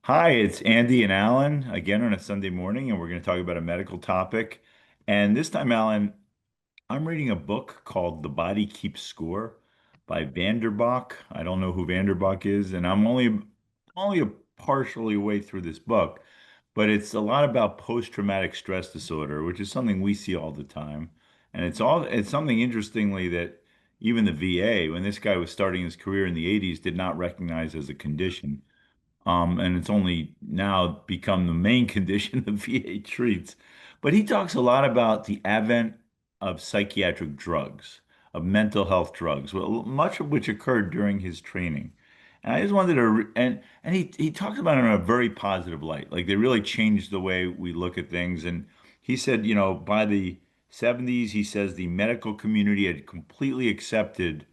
Hi, it's Andy and Alan again on a Sunday morning, and we're going to talk about a medical topic. And this time, Alan, I'm reading a book called The Body Keeps Score by Vanderbach. I don't know who Vanderbach is, and I'm only a partially way through this book, but it's a lot about post-traumatic stress disorder, which is something we see all the time. And it's something interestingly that even the VA, when this guy was starting his career in the 80s, did not recognize as a condition. And it's only now become the main condition the VA treats. But he talks a lot about the advent of psychiatric drugs, of mental health drugs, much of which occurred during his training. And I just wanted to, and he talks about it in a very positive light. Like they really changed the way we look at things. And he said, by the 70s, he says the medical community had completely accepted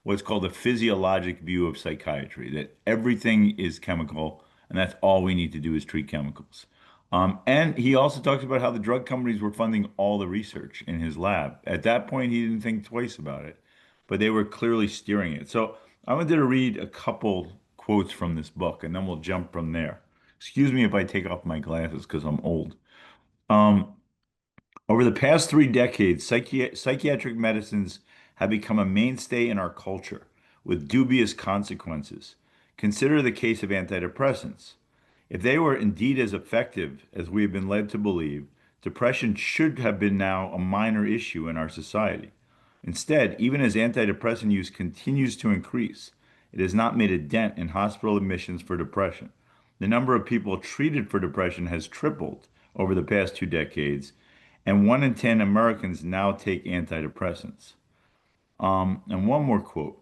what's called a physiologic view of psychiatry, that everything is chemical, and that's all we need to do is treat chemicals. And he also talks about how the drug companies were funding all the research in his lab. At that point, he didn't think twice about it, but they were clearly steering it. So I wanted to read a couple quotes from this book, and then we'll jump from there. Excuse me if I take off my glasses because I'm old. Um, Over the past 3 decades, psychiatric medicines have become a mainstay in our culture with dubious consequences. Consider the case of antidepressants. If they were indeed as effective as we have been led to believe, depression should have been now a minor issue in our society. Instead, even as antidepressant use continues to increase, it has not made a dent in hospital admissions for depression. The number of people treated for depression has tripled over the past 2 decades, and 1 in 10 Americans now take antidepressants. And one more quote.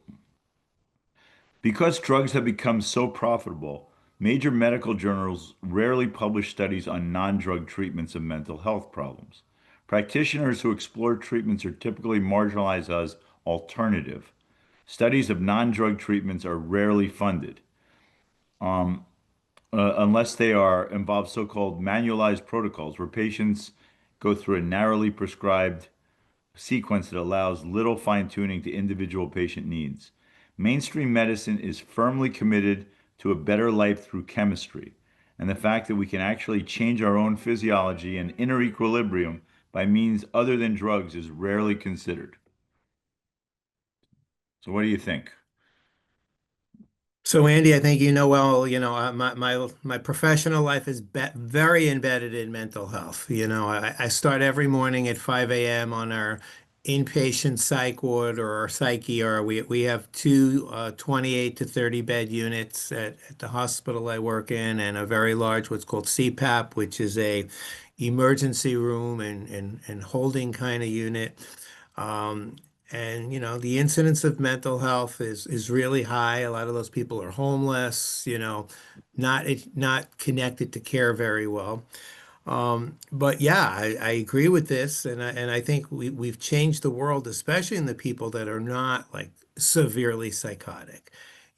Because drugs have become so profitable, major medical journals rarely publish studies on non-drug treatments of mental health problems. Practitioners who explore treatments are typically marginalized as alternative. Studies of non-drug treatments are rarely funded, unless they are involve so-called manualized protocols where patients go through a narrowly prescribed sequence that allows little fine-tuning to individual patient needs. Mainstream medicine is firmly committed to a better life through chemistry, and the fact that we can actually change our own physiology and inner equilibrium by means other than drugs is rarely considered. So what do you think? So Andy, I think my professional life is be very embedded in mental health. I start every morning at 5 a.m. on our inpatient psych ward or our psych ER. We have two 28 to 30 bed units at the hospital I work in, and a very large what's called CPAP, which is a emergency room and holding kind of unit. Um, and the incidence of mental health is really high. A lot of those people are homeless, not connected to care very well. But yeah, I agree with this, and I think we've changed the world, especially in the people that are not like severely psychotic.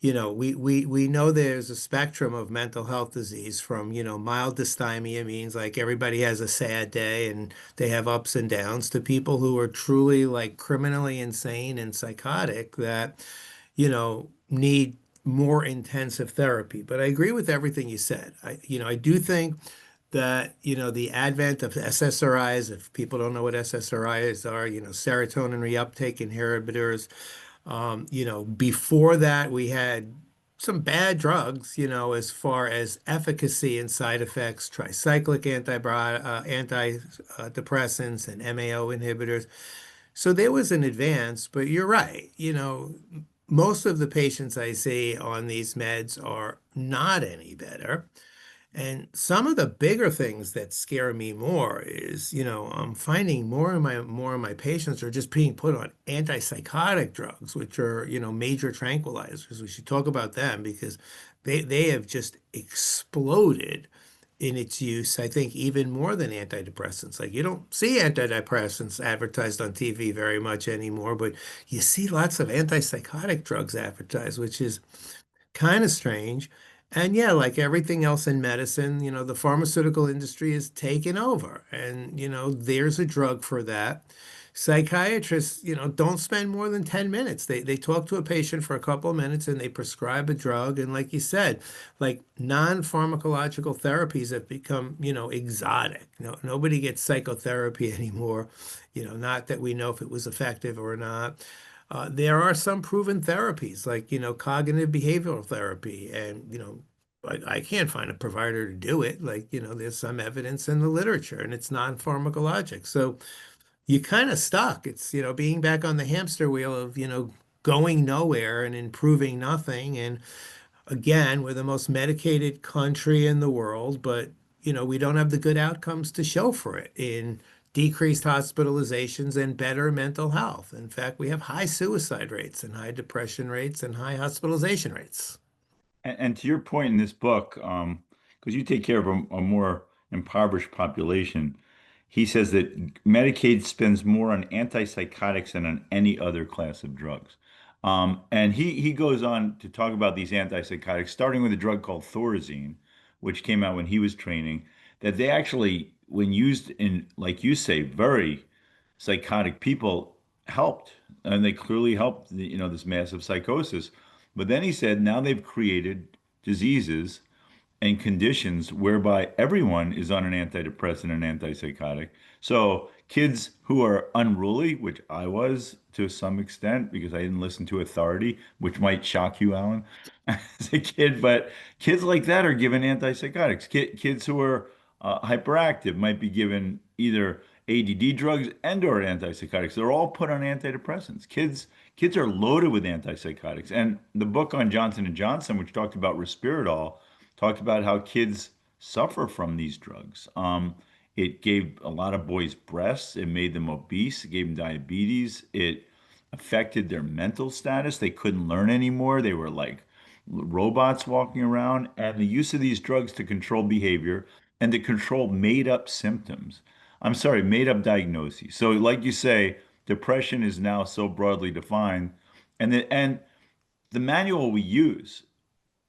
We know there's a spectrum of mental health disease from, mild dysthymia means like everybody has a sad day and they have ups and downs to people who are truly like criminally insane and psychotic that, need more intensive therapy. But I agree with everything you said. I do think that, the advent of SSRIs, if people don't know what SSRIs are, serotonin reuptake inhibitors, before that, we had some bad drugs, as far as efficacy and side effects, tricyclic antidepressants and MAO inhibitors. So there was an advance, but you're right. Most of the patients I see on these meds are not any better. And some of the bigger things that scare me more is, I'm finding more of my patients are just being put on antipsychotic drugs, which are, major tranquilizers. We should talk about them because they have just exploded in its use, I think, even more than antidepressants. Like you don't see antidepressants advertised on TV very much anymore, but you see lots of antipsychotic drugs advertised, which is kind of strange. And yeah, like everything else in medicine, the pharmaceutical industry is taken over. And, there's a drug for that. Psychiatrists, don't spend more than 10 minutes. They talk to a patient for a couple of minutes and they prescribe a drug. And like you said, like non-pharmacological therapies have become, exotic. No, nobody gets psychotherapy anymore. Not that we know if it was effective or not. There are some proven therapies like, cognitive behavioral therapy. And, I can't find a provider to do it. Like, there's some evidence in the literature and it's non-pharmacologic. So, you kind of stuck. It's, being back on the hamster wheel of, going nowhere and improving nothing. And again, we're the most medicated country in the world, but, we don't have the good outcomes to show for it in decreased hospitalizations and better mental health. In fact, we have high suicide rates and high depression rates and high hospitalization rates. And to your point in this book, because you take care of a more impoverished population, he says that Medicaid spends more on antipsychotics than on any other class of drugs. And he goes on to talk about these antipsychotics, starting with a drug called Thorazine, which came out when he was training, that they actually, when used in, like you say, very psychotic people, helped. And they clearly helped, this massive psychosis. But then he said now they've created diseases and conditions whereby everyone is on an antidepressant and antipsychotic. So kids who are unruly, which I was to some extent because I didn't listen to authority, which might shock you, Alan, as a kid, but kids like that are given antipsychotics. Kids who are hyperactive might be given either ADD drugs and or antipsychotics. They're all put on antidepressants. Kids are loaded with antipsychotics. And the book on Johnson and Johnson, which talked about Risperdal, talked about how kids suffer from these drugs. It gave a lot of boys breasts. It made them obese. It gave them diabetes. It affected their mental status. They couldn't learn anymore. They were like robots walking around. And the use of these drugs to control behavior and to control made up symptoms. I'm sorry, made up diagnoses. So, like you say, depression is now so broadly defined. And the manual we use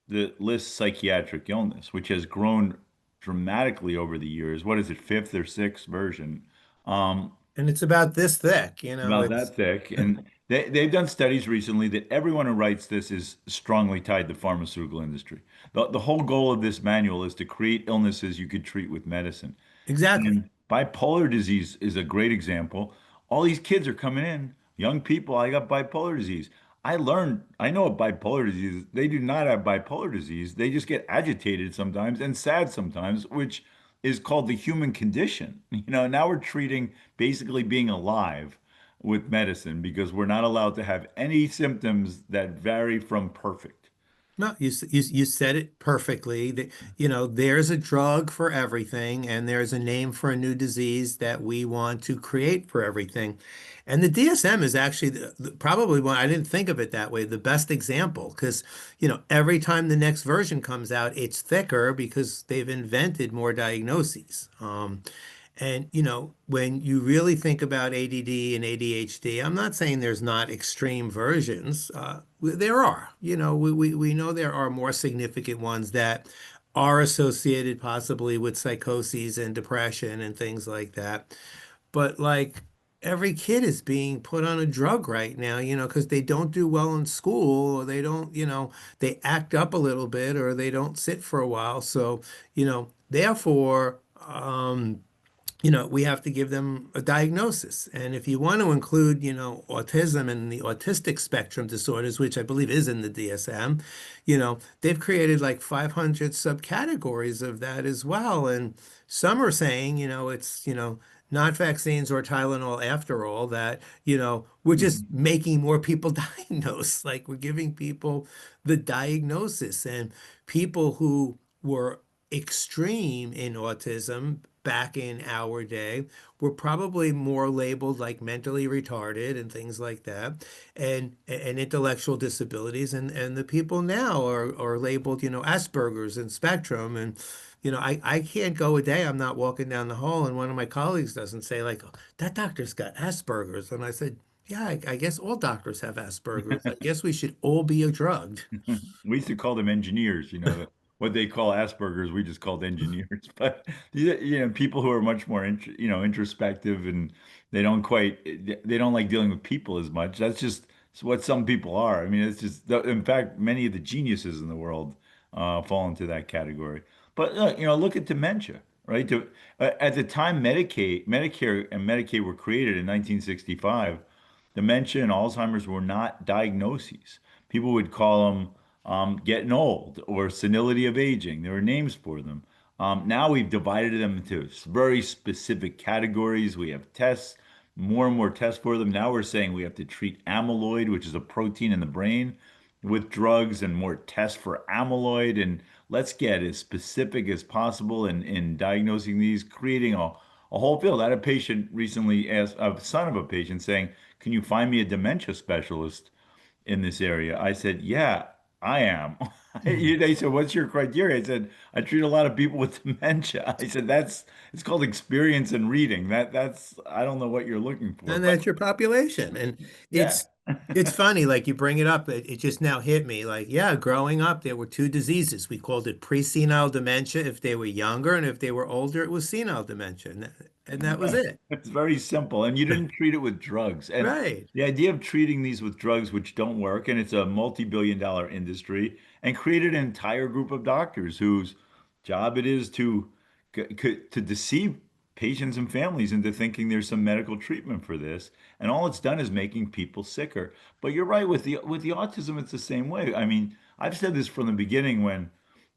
that lists psychiatric illness, which has grown dramatically over the years. What is it, fifth or sixth version? Um, And it's about this thick, about it's that thick. And they've done studies recently that everyone who writes this is strongly tied to the pharmaceutical industry. The whole goal of this manual is to create illnesses you could treat with medicine. exactly. And bipolar disease is a great example. All these kids are coming in, young people, I got bipolar disease. I know of bipolar disease. They do not have bipolar disease. They just get agitated sometimes and sad sometimes, which is called the human condition. Now we're treating basically being alive with medicine because we're not allowed to have any symptoms that vary from perfect. No, you said it perfectly. There's a drug for everything, and there's a name for a new disease that we want to create for everything. And the DSM is actually probably one, I didn't think of it that way, the best example, because, every time the next version comes out, it's thicker because they've invented more diagnoses. And when you really think about ADD and ADHD, I'm not saying there's not extreme versions. There are. We know there are more significant ones that are associated possibly with psychoses and depression and things like that. But like every kid is being put on a drug right now, because they don't do well in school or they don't, they act up a little bit or they don't sit for a while. So, therefore, we have to give them a diagnosis. And if you want to include, autism and the autistic spectrum disorders, which I believe is in the DSM, they've created like 500 subcategories of that as well. And some are saying, it's, not vaccines or Tylenol after all, that, we're just Mhm. making more people diagnosed. Like we're giving people the diagnosis and people who were extreme in autism back in our day were probably more labeled like mentally retarded and things like that and intellectual disabilities and the people now are labeled Asperger's and spectrum and I can't go a day I'm not walking down the hall and one of my colleagues doesn't say like, "Oh, that doctor's got Asperger's," and I said, yeah, I guess all doctors have Asperger's. I guess we should all be drugged. We used to call them engineers. what they call Asperger's, we just called engineers. But people who are much more introspective, and they don't like dealing with people as much. That's just it's what some people are. I mean, it's just in fact, many of the geniuses in the world fall into that category. But look at dementia, right? At the time Medicare and Medicaid were created in 1965, dementia and Alzheimer's were not diagnoses. People would call them getting old or senility of aging. There are names for them. Now we've divided them into very specific categories. We have tests, more and more tests for them. Now we're saying we have to treat amyloid, which is a protein in the brain, with drugs, and more tests for amyloid. And let's get as specific as possible in diagnosing these, creating a whole field. I had a patient recently asked, a son of a patient saying, "Can you find me a dementia specialist in this area?" I said, "Yeah, I am." They said, "What's your criteria?" I said, "I treat a lot of people with dementia." I said, it's called experience and reading. That's I don't know what you're looking for, And but that's your population. And yeah. it's funny, like you bring it up, it just now hit me. Like, yeah, growing up, there were two diseases. We called it pre-senile dementia if they were younger, and if they were older, it was senile dementia. And that was Right. it. It's very simple. And you didn't treat it with drugs. And Right. the idea of treating these with drugs, which don't work, and it's a multi-billion dollar industry, and created an entire group of doctors whose job it is to deceive patients and families into thinking there's some medical treatment for this. And all it's done is making people sicker. But you're right, with the autism, it's the same way. I mean, I've said this from the beginning when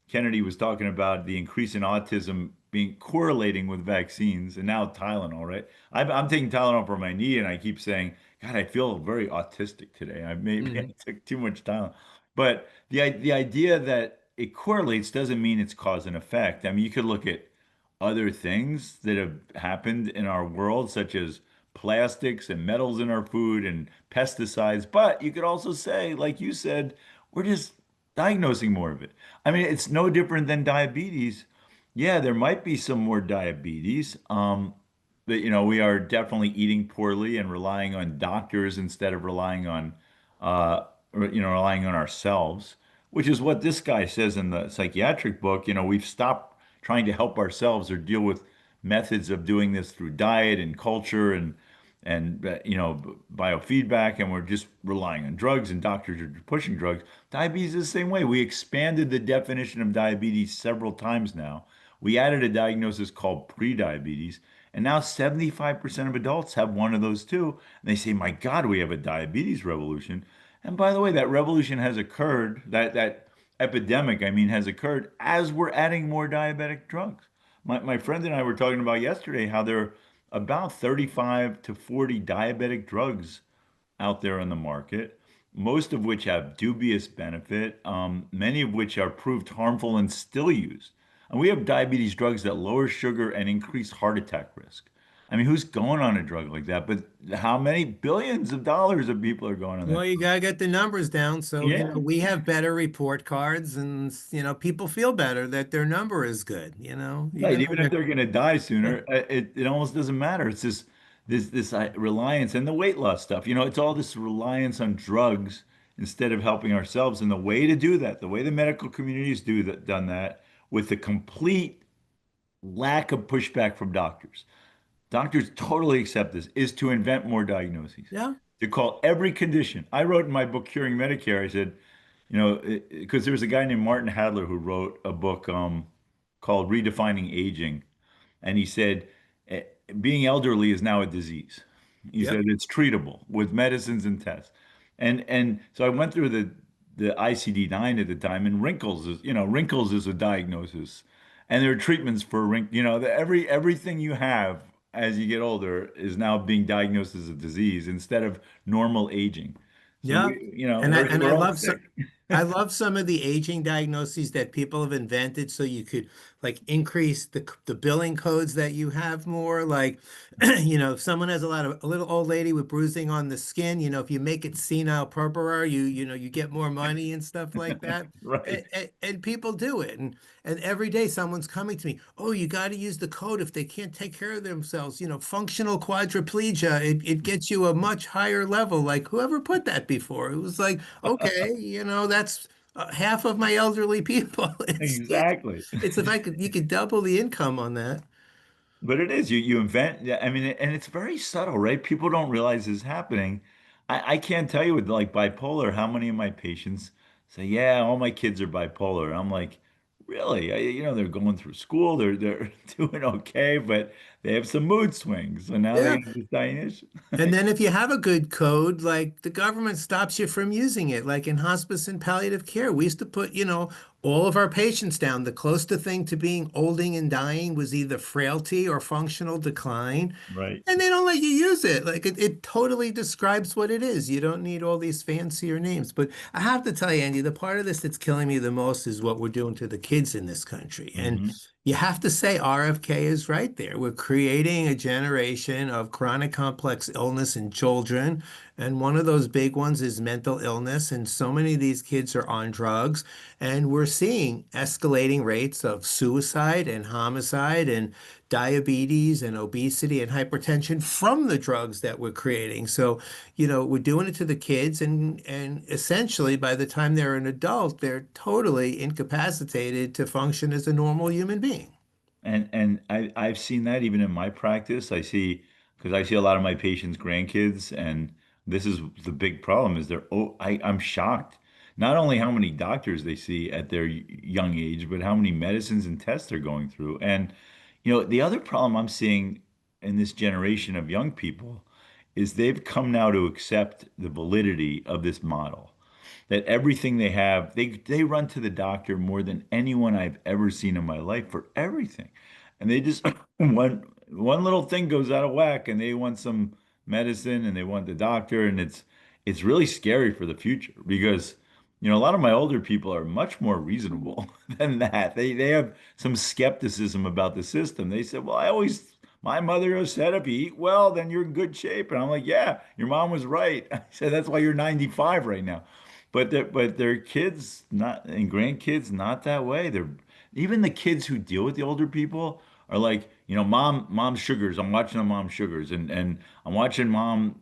Kennedy was talking about the increase in autism being correlating with vaccines, and now Tylenol, right? I'm taking Tylenol for my knee, and I keep saying, "God, I feel very autistic today. I maybe I Mhm. took too much Tylenol." But the idea that it correlates doesn't mean it's cause and effect. I mean, you could look at other things that have happened in our world, such as plastics and metals in our food and pesticides. But you could also say, like you said, we're just diagnosing more of it. I mean, it's no different than diabetes. Yeah, there might be some more diabetes. But we are definitely eating poorly and relying on doctors instead of relying on ourselves, which is what this guy says in the psychiatric book. We've stopped trying to help ourselves or deal with methods of doing this through diet and culture and biofeedback, and we're just relying on drugs, and doctors are pushing drugs. Diabetes is the same way. We expanded the definition of diabetes several times now. We added a diagnosis called prediabetes, and now 75% of adults have one of those too. And they say, "My God, we have a diabetes revolution." And by the way, that revolution has occurred, that epidemic, I mean, has occurred as we're adding more diabetic drugs. My friend and I were talking about yesterday how there are about 35 to 40 diabetic drugs out there on the market, most of which have dubious benefit, many of which are proved harmful and still used. And we have diabetes drugs that lower sugar and increase heart attack risk. I mean, who's going on a drug like that? But how many billions of dollars of people are going on that? Well, you gotta get the numbers down. So, Yeah, we have better report cards and, people feel better that their number is good, right. even though Even if they're, they're going to die yeah. sooner, it almost doesn't matter. It's this reliance and the weight loss stuff. It's all this reliance on drugs instead of helping ourselves. And the way to do that, the way the medical communities done that, with the complete lack of pushback from doctors. Doctors totally accept this, is to invent more diagnoses, Yeah. to call every condition. I wrote in my book, Curing Medicare, I said, because there was a guy named Martin Hadler who wrote a book called Redefining Aging. And he said, "Eh, being elderly is now a disease." He Yep. said it's treatable with medicines and tests. And so I went through the ICD-9 at the time, and wrinkles is a diagnosis. And there are treatments for everything you have as you get older is now being diagnosed as a disease instead of normal aging. So Yeah. And I and I we're all love so sick. I love some of the aging diagnoses that people have invented so you could like increase the billing codes that you have more. Like, if someone has a little old lady with bruising on the skin, if you make it senile purpura, you get more money and stuff like that. Right. And people do it. And every day someone's coming to me, oh, you got to use the code if they can't take care of themselves. Functional quadriplegia, it gets you a much higher level. Like, whoever put that before? It was like, okay, that's half of my elderly people. Exactly. It's if I could, you could double the income on that. But it is you invent. Yeah, I mean, and it's very subtle, right? People don't realize this is happening. I can't tell you with like bipolar how many of my patients say, "Yeah, all my kids are bipolar." I'm like, "Really? They're going through school, they're doing okay, but they have some mood swings, so now they Yeah. have this diagnosis." And then if you have a good code, like the government stops you from using it, like in hospice and palliative care, we used to put, all of our patients down. The closest thing to being olding and dying was either frailty or functional decline. Right. And they don't let you use it. Like it totally describes what it is. You don't need all these fancier names. But I have to tell you, Andy, the part of this that's killing me the most is what we're doing to the kids in this country. And Hmm. you have to say RFK is right there. We're creating a generation of chronic complex illness in children. And one of those big ones is mental illness. And so many of these kids are on drugs. And we're seeing escalating rates of suicide and homicide and diabetes and obesity and hypertension from the drugs that we're creating. So, we're doing it to the kids and essentially by the time they're an adult, they're totally incapacitated to function as a normal human being. And I've seen that even in my practice. Because I see a lot of my patients' grandkids, and this is the big problem is I'm shocked. Not only how many doctors they see at their young age, but how many medicines and tests they're going through. And the other problem I'm seeing in this generation of young people is they've come now to accept the validity of this model that everything they have, they run to the doctor more than anyone I've ever seen in my life for everything. And they just one little thing goes out of whack and they want some medicine and they want the doctor and it's really scary for the future because a lot of my older people are much more reasonable than that. They have some skepticism about the system. They said, "Well, my mother said if you eat well, then you're in good shape." And I'm like, "Yeah, your mom was right." I said, "That's why you're 95 right now." But their kids not and grandkids not that way. They're even the kids who deal with the older people are like, mom sugars. I'm watching the mom sugars and I'm watching mom.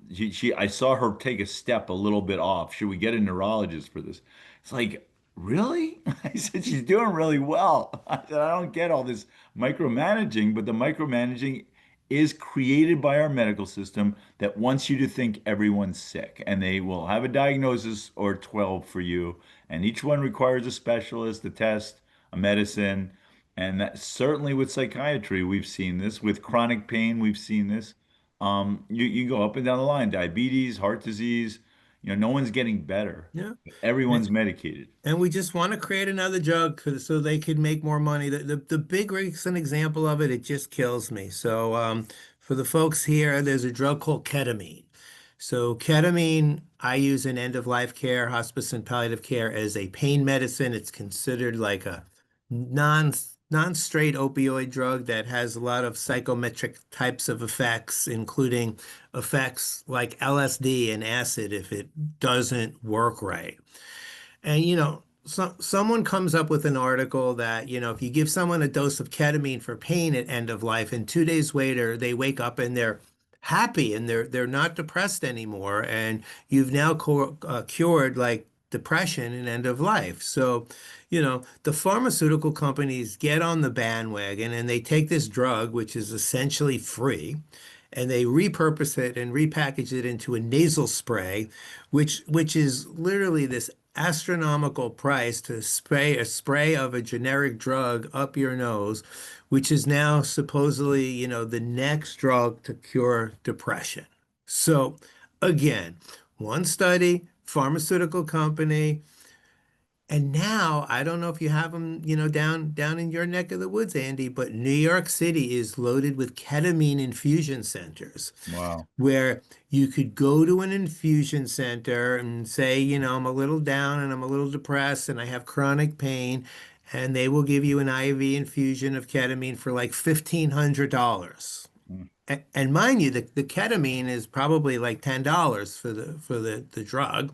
I saw her take a step a little bit off. Should we get a neurologist for this? It's like, really? I said she's doing really well. I said I don't get all this micromanaging, but the micromanaging is created by our medical system that wants you to think everyone's sick and they will have a diagnosis or 12 for you and each one requires a specialist, a test, a medicine, and that certainly with psychiatry we've seen this with chronic pain we've seen this. You go up and down the line, diabetes, heart disease, no one's getting better. Yeah. Everyone's medicated. And we just want to create another drug so they could make more money. The big recent example of it, it just kills me. So for the folks here, there's a drug called ketamine. So ketamine, I use in end-of-life care, hospice and palliative care as a pain medicine. It's considered like a non non-straight opioid drug that has a lot of psychometric types of effects, including effects like LSD and acid if it doesn't work right. And someone comes up with an article that, if you give someone a dose of ketamine for pain at end of life, and 2 days later they wake up and they're happy and they're not depressed anymore, and you've now cured like depression and end of life. So, the pharmaceutical companies get on the bandwagon and they take this drug, which is essentially free, and they repurpose it and repackage it into a nasal spray, which is literally this astronomical price to spray a spray of a generic drug up your nose, which is now supposedly, the next drug to cure depression. So again, one study, pharmaceutical company, and now I don't know if you have them, down in your neck of the woods, Andy, but New York City is loaded with ketamine infusion centers Wow. where you could go to an infusion center and say, I'm a little down and I'm a little depressed and I have chronic pain, and they will give you an IV infusion of ketamine for like $1,500. Mm. And mind you, the ketamine is probably like $10 for the drug.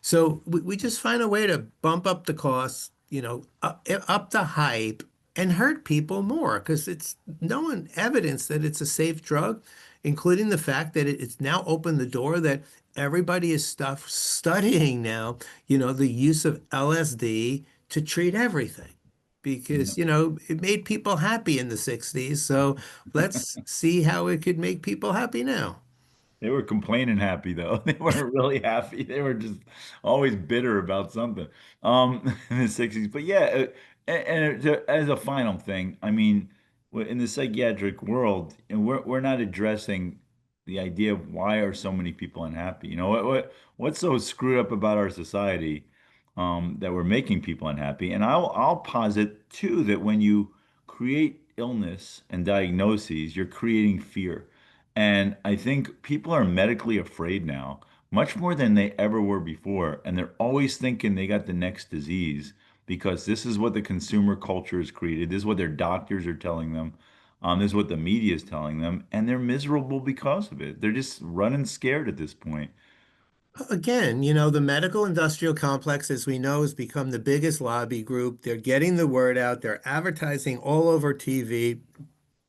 So we just find a way to bump up the costs, up the hype and hurt people more because it's no one evidence that it's a safe drug, including the fact that it's now opened the door that everybody is studying now, the use of LSD to treat everything Yeah. because, it made people happy in the 60s. So let's see how it could make people happy now. They were complaining happy though. They weren't really happy. They were just always bitter about something. In the 60s. But yeah, as a final thing, I mean, in the psychiatric world, and we're not addressing the idea of why are so many people unhappy. You know, what's so screwed up about our society that we're making people unhappy? And I'll posit too that when you create illness and diagnoses, you're creating fear. And I think people are medically afraid now, much more than they ever were before. And they're always thinking they got the next disease because this is what the consumer culture has created. This is what their doctors are telling them. This is what the media is telling them. And they're miserable because of it. They're just running scared at this point. Again, the medical industrial complex, as we know, has become the biggest lobby group. They're getting the word out. They're advertising all over TV.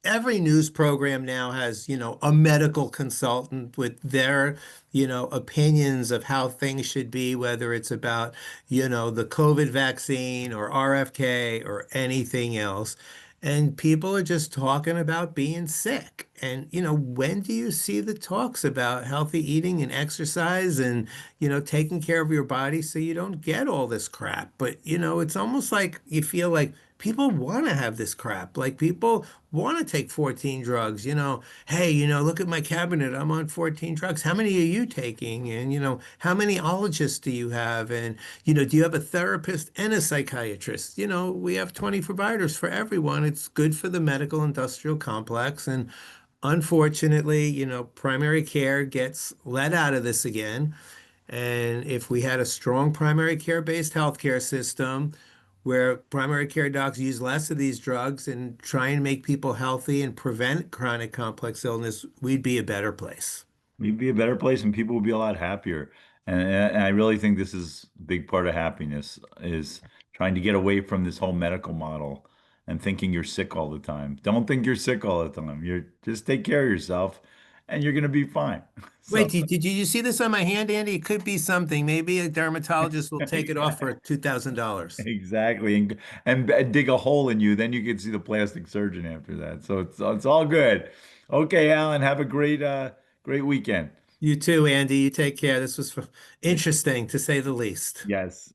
Every news program now has, a medical consultant with their, opinions of how things should be, whether it's about, the COVID vaccine or RFK or anything else. And people are just talking about being sick. And, when do you see the talks about healthy eating and exercise and, taking care of your body so you don't get all this crap? But, it's almost like you feel like people want to have this crap. Like people want to take 14 drugs, hey, look at my cabinet. I'm on 14 drugs. How many are you taking? And, how many ologists do you have? And, do you have a therapist and a psychiatrist? We have 20 providers for everyone. It's good for the medical industrial complex. And unfortunately, primary care gets let out of this again. And if we had a strong primary care-based healthcare system where primary care docs use less of these drugs and try and make people healthy and prevent chronic complex illness, we'd be a better place. We'd be a better place and people would be a lot happier. And I really think this is a big part of happiness is trying to get away from this whole medical model and thinking you're sick all the time. Don't think you're sick all the time. You're just take care of yourself and you're going to be fine. Wait, So did you see this on my hand, Andy? It could be something. Maybe a dermatologist will take it off for exactly. $2,000. Exactly. And dig a hole in you, then you can see the plastic surgeon after that. So it's all good. Okay, Alan, have a great weekend. You too, Andy. You take care. This was interesting to say the least. Yes.